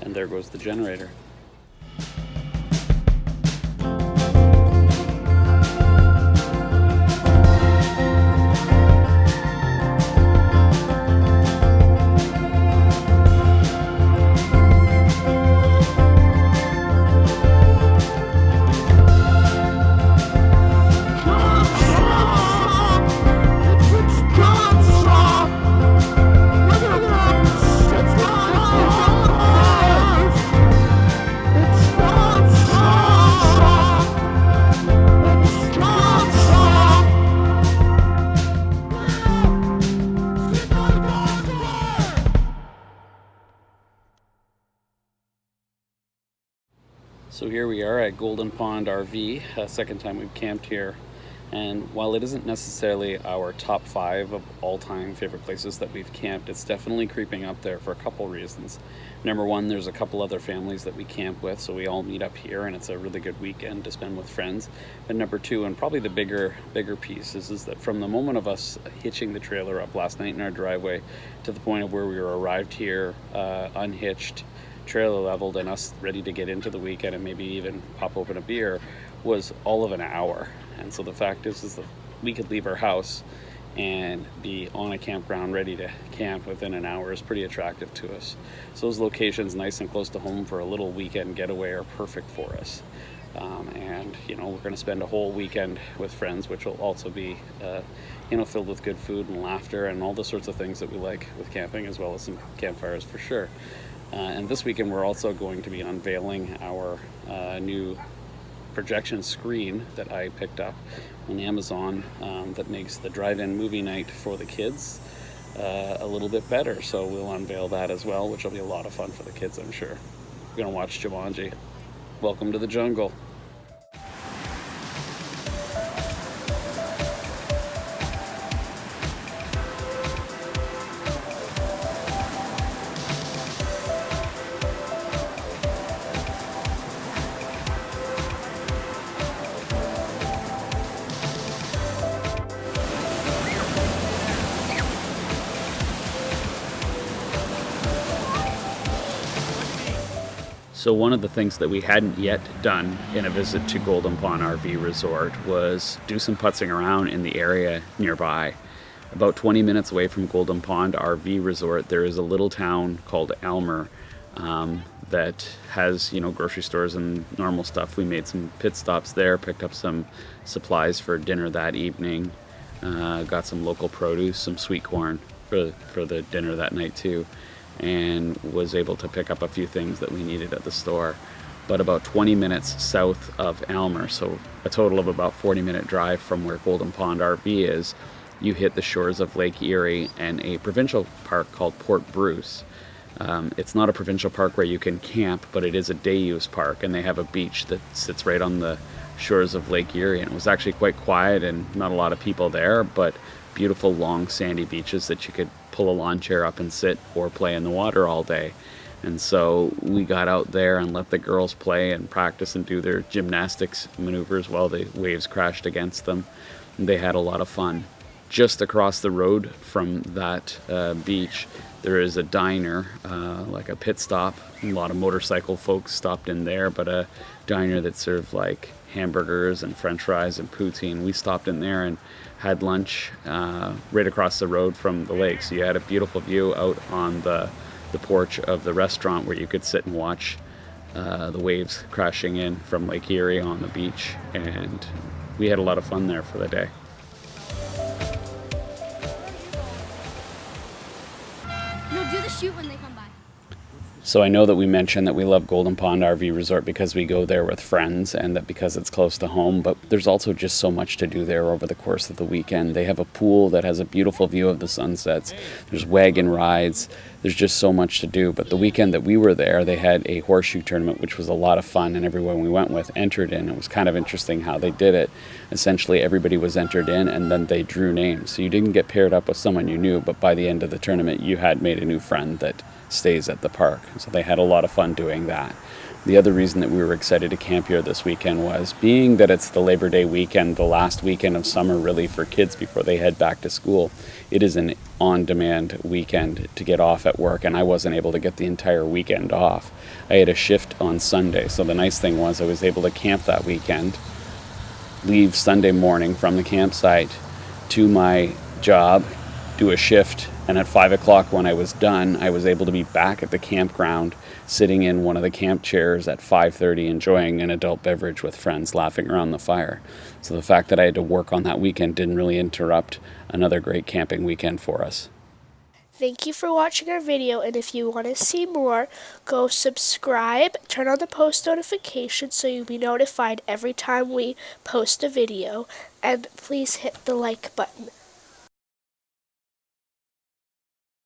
And there goes the generator. So here we are at Golden Pond RV, second time we've camped here. And while it isn't necessarily our top 5 of all-time favorite places that we've camped, it's definitely creeping up there for a couple reasons. Number one, there's a couple other families that we camp with, so we all meet up here and it's a really good weekend to spend with friends. But number two, and probably the bigger piece, is that from the moment of us hitching the trailer up last night in our driveway to the point of where we were arrived here, unhitched, trailer leveled, and us ready to get into the weekend and maybe even pop open a beer, was all of an hour. And so the fact is that we could leave our house and be on a campground ready to camp within an hour is pretty attractive to us. So those locations nice and close to home for a little weekend getaway are perfect for us. And we're going to spend a whole weekend with friends, which will also be filled with good food and laughter and all the sorts of things that we like with camping, as well as some campfires for sure. And this weekend we're also going to be unveiling our new projection screen that I picked up on Amazon that makes the drive-in movie night for the kids a little bit better. So we'll unveil that as well, which will be a lot of fun for the kids, I'm sure. We're going to watch Jumanji. Welcome to the jungle. So one of the things that we hadn't yet done in a visit to Golden Pond RV Resort was do some putzing around in the area nearby. About 20 minutes away from Golden Pond RV Resort, there is a little town called Aylmer that has, grocery stores and normal stuff. We made some pit stops there, picked up some supplies for dinner that evening, got some local produce, some sweet corn for the dinner that night too, and was able to pick up a few things that we needed at the store. But about 20 minutes south of Aylmer, so a total of about 40-minute drive from where Golden Pond RV is, you hit the shores of Lake Erie and a provincial park called Port Bruce. It's not a provincial park where you can camp, but it is a day-use park, and they have a beach that sits right on the shores of Lake Erie, and it was actually quite quiet and not a lot of people there, but beautiful long sandy beaches that you could pull a lawn chair up and sit or play in the water all day. And so we got out there and let the girls play and practice and do their gymnastics maneuvers while the waves crashed against them. And they had a lot of fun. Just across the road from that beach, there is a diner, like a pit stop. A lot of motorcycle folks stopped in there, but a diner that served like hamburgers and french fries and poutine. We stopped in there and had lunch right across the road from the lake. So you had a beautiful view out on the porch of the restaurant where you could sit and watch the waves crashing in from Lake Erie on the beach. And we had a lot of fun there for the day. No, do the shoot when they come by. So I know that we mentioned that we love Golden Pond RV Resort because we go there with friends and that because it's close to home, but there's also just so much to do there over the course of the weekend. They have a pool that has a beautiful view of the sunsets. There's wagon rides. There's just so much to do. But the weekend that we were there, they had a horseshoe tournament, which was a lot of fun, and everyone we went with entered in. It was kind of interesting how they did it. Essentially, everybody was entered in, and then they drew names. So you didn't get paired up with someone you knew, but by the end of the tournament, you had made a new friend that stays at the park. So they had a lot of fun doing that. The other reason that we were excited to camp here this weekend was being that it's the Labor Day weekend, the last weekend of summer really for kids before they head back to school. It is an on-demand weekend to get off at work, and I wasn't able to get the entire weekend off. I had a shift on Sunday, so the nice thing was I was able to camp that weekend, leave Sunday morning from the campsite to my job, do a shift, and at 5 o'clock when I was done, I was able to be back at the campground, sitting in one of the camp chairs at 5:30, enjoying an adult beverage with friends, laughing around the fire. So the fact that I had to work on that weekend didn't really interrupt another great camping weekend for us. Thank you for watching our video, and if you want to see more, go subscribe, turn on the post notifications so you'll be notified every time we post a video, and please hit the like button.